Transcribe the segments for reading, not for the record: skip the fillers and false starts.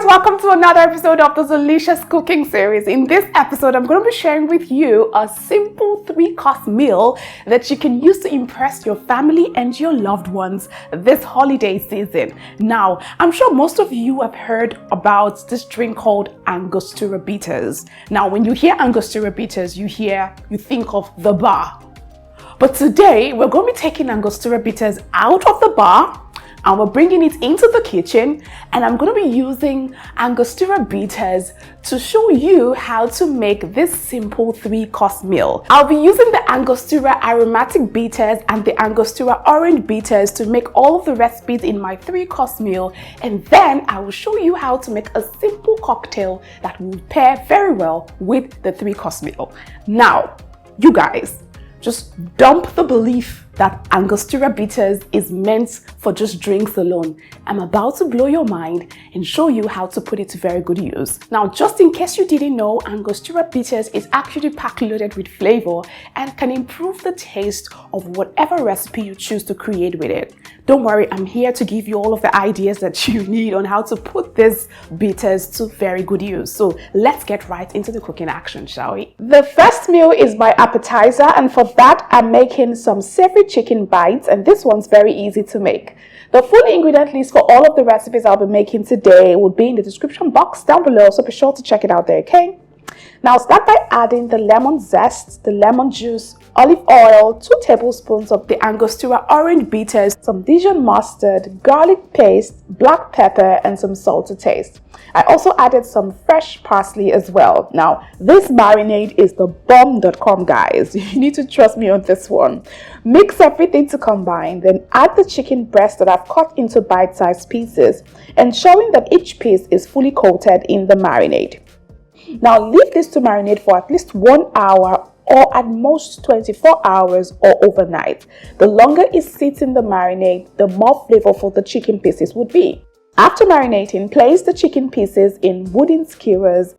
welcome to another episode of the Zeelicious cooking series. In this episode, I'm going to be sharing with you a simple 3-course meal that you can use to impress your family and your loved ones this holiday season. Now, I'm sure most of you have heard about this drink called Angostura bitters. Now, when you hear Angostura bitters, you think of the bar. But today, we're going to be taking Angostura bitters out of the bar and we're bringing it into the kitchen, and I'm going to be using Angostura bitters to show you how to make this simple 3-course meal. I'll be using the Angostura aromatic bitters and the Angostura orange bitters to make all of the recipes in my 3-course meal, and then I will show you how to make a simple cocktail that will pair very well with the 3-course meal. Now, you guys, just dump the belief that Angostura bitters is meant for just drinks alone. I'm about to blow your mind and show you how to put it to very good use. Now, just in case you didn't know, Angostura bitters is actually packed loaded with flavor and can improve the taste of whatever recipe you choose to create with it. Don't worry, I'm here to give you all of the ideas that you need on how to put these bitters to very good use. So let's get right into the cooking action, shall we? The first meal is my appetizer, and for that I'm making some savory chicken bites, and this one's very easy to make. The full ingredient list for all of the recipes I'll be making today will be in the description box down below, so be sure to check it out there, okay? Now start by adding the lemon zest, the lemon juice, olive oil, 2 tablespoons of the Angostura orange bitters, some Dijon mustard, garlic paste, black pepper, and some salt to taste. I also added some fresh parsley as well. Now, this marinade is the bomb.com, guys. You need to trust me on this one. Mix everything to combine, then add the chicken breast that I've cut into bite-sized pieces, ensuring that each piece is fully coated in the marinade. Now, leave this to marinate for at least 1 hour or at most 24 hours or overnight. The longer it sits in the marinade, the more flavorful the chicken pieces would be. After marinating, place the chicken pieces in wooden skewers.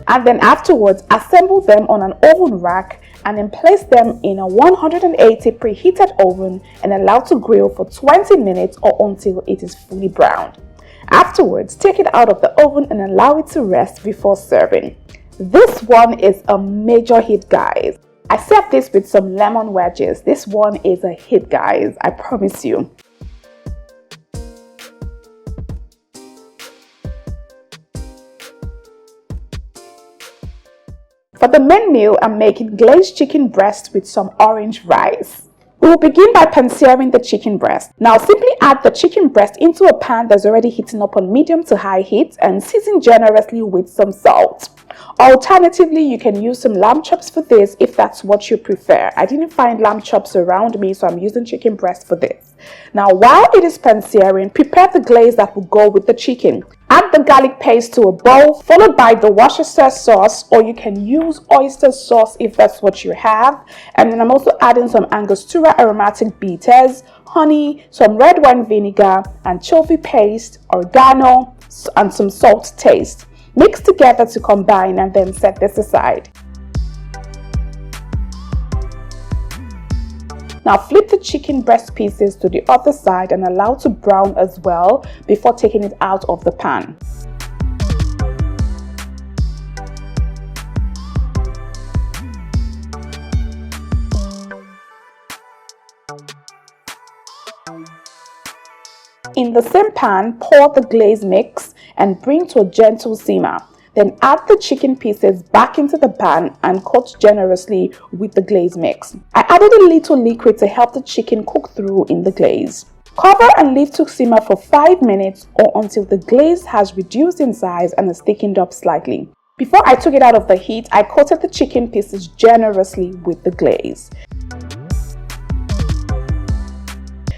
And then afterwards, assemble them on an oven rack and then place them in a 180 preheated oven and allow to grill for 20 minutes or until it is fully browned. Afterwards, take it out of the oven and allow it to rest before serving. This one is a major hit, guys. I served this with some lemon wedges. This one is a hit, guys, I promise you. For the main meal, I'm making glazed chicken breast with some orange rice. We will begin by pan-searing the chicken breast. Now simply add the chicken breast into a pan that's already heating up on medium to high heat and season generously with some salt. Alternatively, you can use some lamb chops for this if that's what you prefer. I didn't find lamb chops around me, so I'm using chicken breast for this. Now, while it is pan-searing, prepare the glaze that will go with the chicken. Add the garlic paste to a bowl, followed by the Worcestershire sauce, or you can use oyster sauce if that's what you have. And then I'm also adding some Angostura aromatic bitters, honey, some red wine vinegar, anchovy paste, oregano, and some salt to taste. Mix together to combine and then set this aside. Now flip the chicken breast pieces to the other side and allow to brown as well before taking it out of the pan. In the same pan, pour the glaze mix and bring to a gentle simmer. Then add the chicken pieces back into the pan and coat generously with the glaze mix. I added a little liquid to help the chicken cook through in the glaze. Cover and leave to simmer for 5 minutes or until the glaze has reduced in size and is thickened up slightly. Before I took it out of the heat, I coated the chicken pieces generously with the glaze.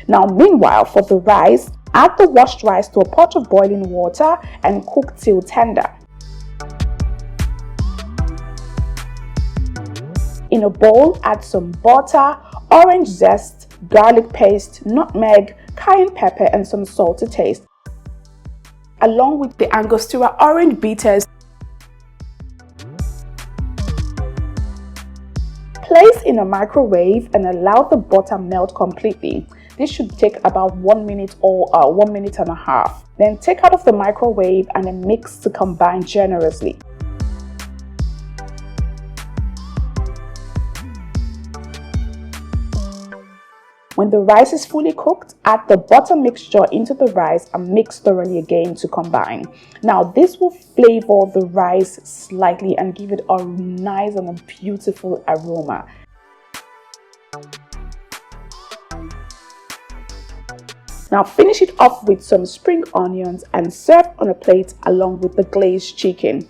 Now meanwhile, for the rice, add the washed rice to a pot of boiling water and cook till tender. In a bowl, add some butter, orange zest, garlic paste, nutmeg, cayenne pepper, and some salt to taste, along with the Angostura orange bitters. Place in a microwave and allow the butter melt completely. This should take about 1 minute or 1 minute and a half. Then take out of the microwave and then mix to combine generously. When the rice is fully cooked, add the butter mixture into the rice and mix thoroughly again to combine. Now this will flavor the rice slightly and give it a nice and a beautiful aroma. Now finish it off with some spring onions and serve on a plate along with the glazed chicken.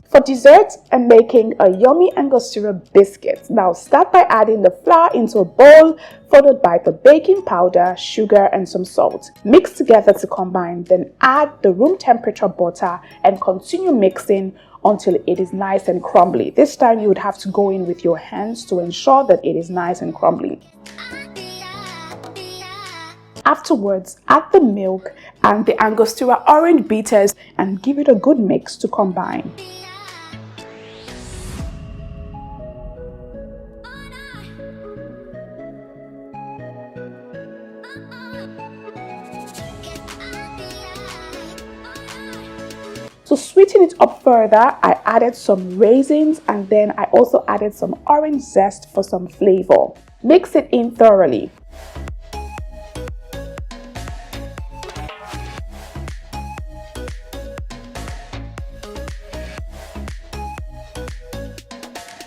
For dessert, I'm making a yummy Angostura biscuit. Now start by adding the flour into a bowl, followed by the baking powder, sugar, and some salt. Mix together to combine, then add the room temperature butter and continue mixing until it is nice and crumbly. This time you would have to go in with your hands to ensure that it is nice and crumbly. Afterwards, add the milk and the Angostura orange bitters and give it a good mix to combine. To sweeten it up further, I added some raisins and then I also added some orange zest for some flavor. Mix it in thoroughly.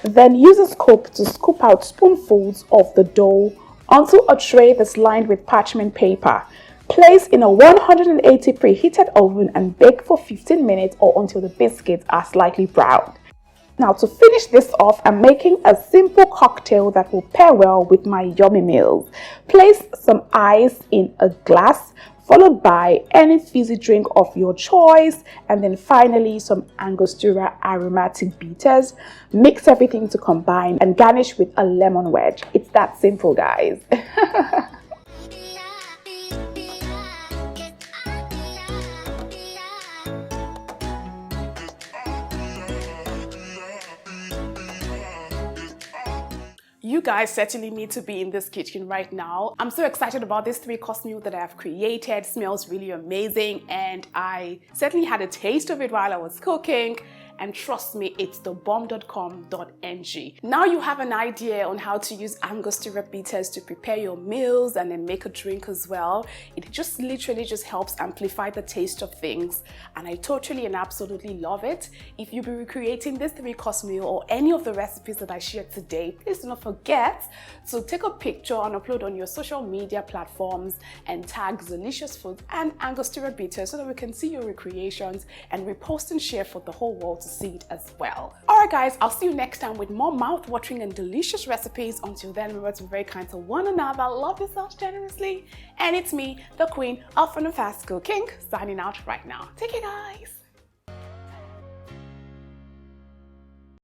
Then use a scoop to scoop out spoonfuls of the dough onto a tray that's lined with parchment paper. Place in a 180 preheated oven and bake for 15 minutes or until the biscuits are slightly browned. Now to finish this off, I'm making a simple cocktail that will pair well with my yummy meals. Place some ice in a glass, followed by any fizzy drink of your choice, and then finally some Angostura aromatic bitters. Mix everything to combine and garnish with a lemon wedge. It's that simple, guys. You guys certainly need to be in this kitchen right now. I'm so excited about this 3-course meal that I have created. It smells really amazing and I certainly had a taste of it while I was cooking. And trust me, it's the bomb.com.ng. Now you have an idea on how to use Angostura bitters to prepare your meals and then make a drink as well. It just literally just helps amplify the taste of things. And I totally and absolutely love it. If you'll be recreating this 3-course meal or any of the recipes that I shared today, please do not forget to take a picture and upload on your social media platforms and tag Zeelicious Food and Angostura bitters so that we can see your recreations and repost and share for the whole world to see it as well. Alright guys, I'll see you next time with more mouth-watering and delicious recipes. Until then, remember to be very kind to one another, love yourselves generously, and it's me, the queen of fun and fast cooking, signing out right now. Take care guys.